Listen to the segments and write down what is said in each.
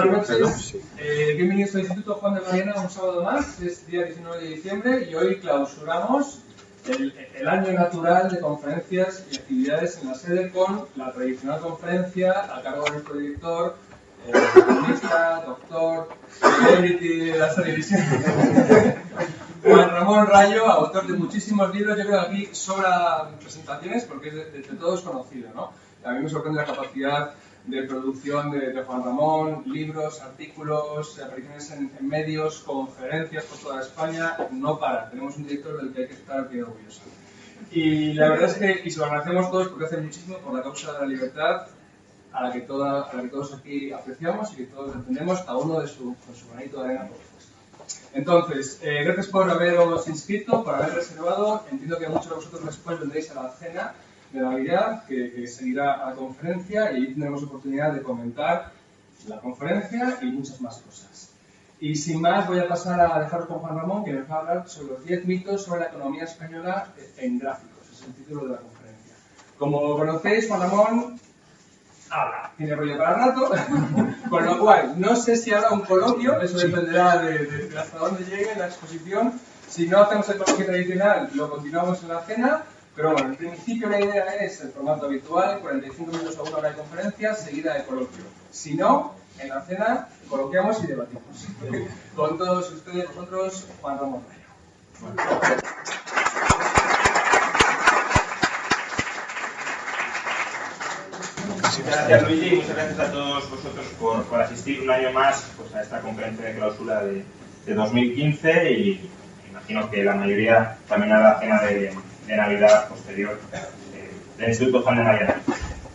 Buenas noches. Bienvenidos al Instituto Juan de Mariana un sábado más. Es día 19 de diciembre y hoy clausuramos el año natural de conferencias y actividades en la sede con la tradicional conferencia a cargo de nuestro director, economista, doctor, celebrity de las televisiones, Juan Ramón Rayo, autor de muchísimos libros. Yo creo que aquí sobra presentaciones porque es de todos conocido, ¿no? A mí me sorprende la capacidad de producción de Juan Ramón, libros, artículos, apariciones en medios, conferencias por toda España, no para. Tenemos un director del que hay que estar bien orgulloso. Y la verdad es que, y se lo agradecemos todos porque hace muchísimo por la causa de la libertad, a la que todos aquí apreciamos y que todos defendemos, cada uno con su granito de arena, por supuesto. Entonces, gracias por haberos inscrito, por haber reservado. Entiendo que muchos de vosotros después vendréis a la cena de Navidad, que seguirá a la conferencia, y ahí tendremos oportunidad de comentar la conferencia y muchas más cosas. Y sin más, voy a pasar a dejaros con Juan Ramón, que nos va a hablar sobre los 10 mitos sobre la economía española en gráficos. Ese es el título de la conferencia. Como conocéis, Juan Ramón habla, tiene rollo para rato, con lo cual, no sé si habrá un coloquio, eso dependerá de hasta dónde llegue la exposición. Si no hacemos el coloquio tradicional, lo continuamos en la cena. Pero bueno, en principio la idea es el formato habitual, 45 minutos a 1 hora de conferencia, seguida de coloquio. Si no, en la cena coloquiamos y debatimos. Con todos ustedes, vosotros, Juan Ramón Rayo. Muchas gracias, Luigi, y muchas gracias a todos vosotros por asistir un año más pues, a esta conferencia de clausura de 2015, y imagino que la mayoría también a la cena de Navidad posterior del Instituto Juan de Mariana.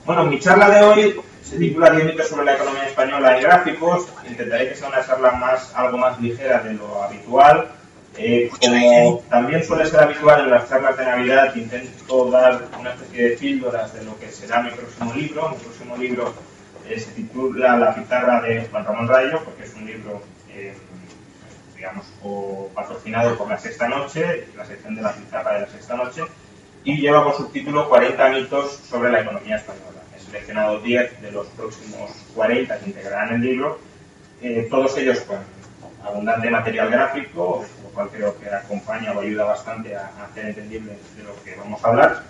Bueno, mi charla de hoy se titula 10 mitos sobre la economía española en gráficos. Intentaré que sea una charla algo más ligera de lo habitual. Como también suele ser habitual en las charlas de Navidad, intento dar una especie de píldoras de lo que será mi próximo libro. Mi próximo libro se titula La pizarra de Juan Ramón Rayo, porque es un libro digamos, o patrocinado por La Sexta Noche, la sección de la pizarra de La Sexta Noche, y lleva por subtítulo 40 mitos sobre la economía española. He seleccionado 10 de los próximos 40 que integrarán el libro, todos ellos con abundante material gráfico, lo cual creo que acompaña o ayuda bastante a hacer entendible de lo que vamos a hablar.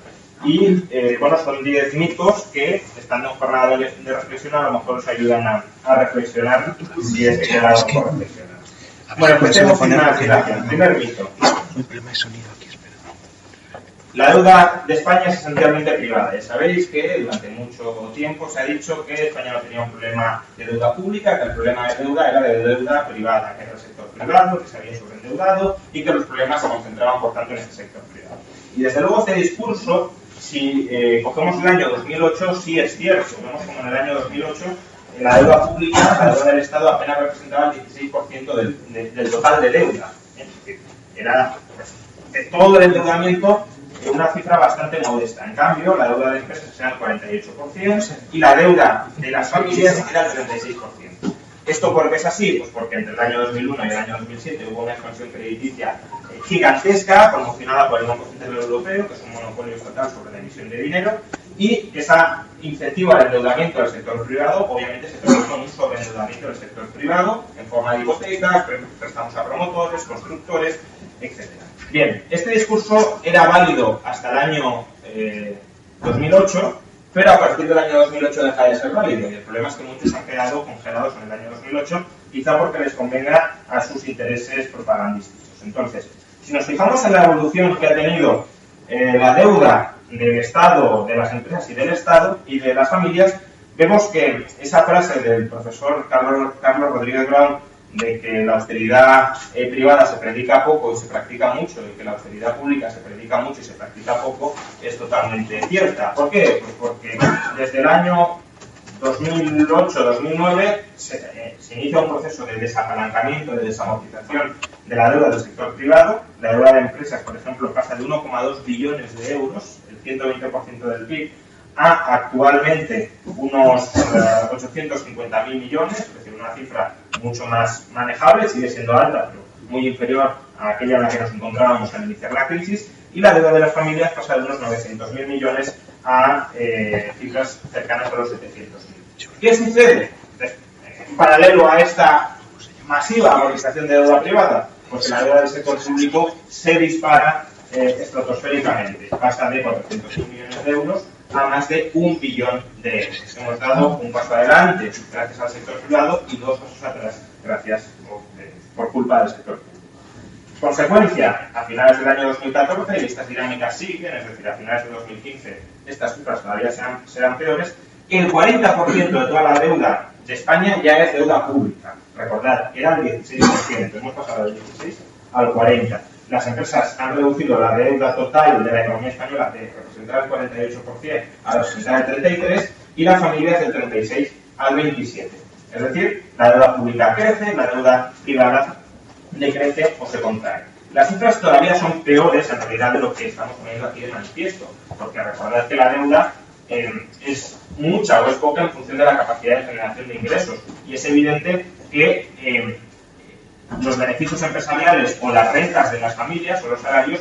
Y bueno, son 10 mitos que, estando en jornada de reflexión, a lo mejor os ayudan a reflexionar si es que queda algo por reflexionar. Bueno, empecemos sin más dilación. Primer mito. La deuda de España es esencialmente privada. Ya sabéis que durante mucho tiempo se ha dicho que España no tenía un problema de deuda pública, que el problema de deuda era de deuda privada, que era el sector privado, que se había sobreendeudado y que los problemas se concentraban, por tanto, en ese sector privado. Y desde luego este discurso, si cogemos el año 2008, sí es cierto. Vemos como en el año 2008 la deuda pública, la deuda del Estado, apenas representaba el 16% del total de deuda. Era de todo el endeudamiento una cifra bastante modesta. En cambio, la deuda de empresas era el 48% y la deuda de las familias era el 36%. ¿Esto por qué es así? Pues porque entre el año 2001 y el año 2007 hubo una expansión crediticia gigantesca, promocionada por el Banco Central Europeo, que es un monopolio estatal sobre la emisión de dinero, y esa incentivo al endeudamiento del sector privado obviamente se tradujo en un sobreendeudamiento del sector privado en forma de hipotecas, préstamos a promotores, constructores, etc. Bien, este discurso era válido hasta el año 2008, pero a partir del año 2008 deja de ser válido, y el problema es que muchos han quedado congelados en el año 2008, quizá porque les convenga a sus intereses propagandísticos. Entonces, si nos fijamos en la evolución que ha tenido la deuda del Estado, de las empresas y del Estado y de las familias, vemos que esa frase del profesor Carlos Rodríguez Brown de que la austeridad privada se predica poco y se practica mucho, y que la austeridad pública se predica mucho y se practica poco, es totalmente cierta. ¿Por qué? Pues porque desde el año 2008-2009 se inicia un proceso de desapalancamiento, de desamortización de la deuda del sector privado. La deuda de empresas, por ejemplo, pasa de 1,2 billones de euros, el 120% del PIB, a actualmente unos 850.000 millones, es decir, una cifra mucho más manejable, sigue siendo alta, pero muy inferior a aquella en la que nos encontrábamos al iniciar la crisis, y la deuda de las familias pasa de unos 900.000 millones a cifras cercanas a los 700.000. ¿Qué sucede? paralelo a esta masiva amortización de deuda privada, pues la deuda del sector público se dispara estratosféricamente. Pasa de 400.000 millones de euros a más de 1 billón de euros. Hemos dado un paso adelante gracias al sector privado y 2 pasos atrás gracias por culpa del sector público. Consecuencia, a finales del año 2014, y estas dinámicas siguen, es decir, a finales de 2015 estas cifras todavía serán peores, el 40% de toda la deuda de España ya es deuda pública. Recordad, era el 16%, hemos pasado del 16 al 40%. Las empresas han reducido la deuda total de la economía española de representar el 48% a representar el 33% y las familias del 36 al 27%. Es decir, la deuda pública crece, la deuda privada decrece o se contrae. Las cifras todavía son peores en realidad de lo que estamos poniendo aquí de manifiesto, porque recordad que la deuda es mucha o es poca en función de la capacidad de generación de ingresos, y es evidente que los beneficios empresariales o las rentas de las familias o los salarios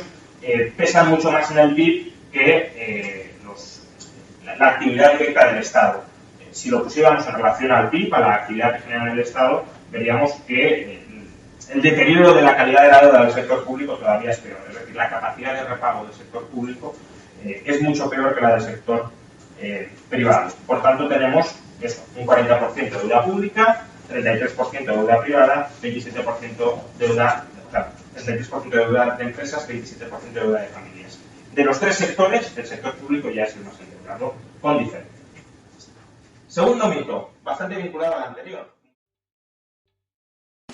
pesan mucho más en el PIB que la actividad directa del Estado. Si lo pusiéramos en relación al PIB, a la actividad que genera en el Estado, veríamos que el deterioro de la calidad de la deuda del sector público todavía es peor. Es decir, la capacidad de repago del sector público es mucho peor que la del sector privado. Por tanto, tenemos eso, un 40% de deuda pública, 33% de deuda privada, 27% de deuda, o sea, 33% de deuda de empresas, 27% de deuda de familias. De los tres sectores, el sector público ya es el más endeudado, con diferencia. Segundo mito, bastante vinculado al anterior.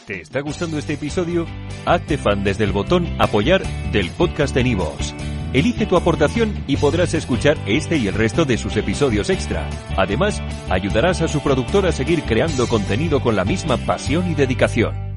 ¿Te está gustando este episodio? Hazte fan desde el botón Apoyar del podcast de Nivos. Elige tu aportación y podrás escuchar este y el resto de sus episodios extra. Además, ayudarás a su productor a seguir creando contenido con la misma pasión y dedicación.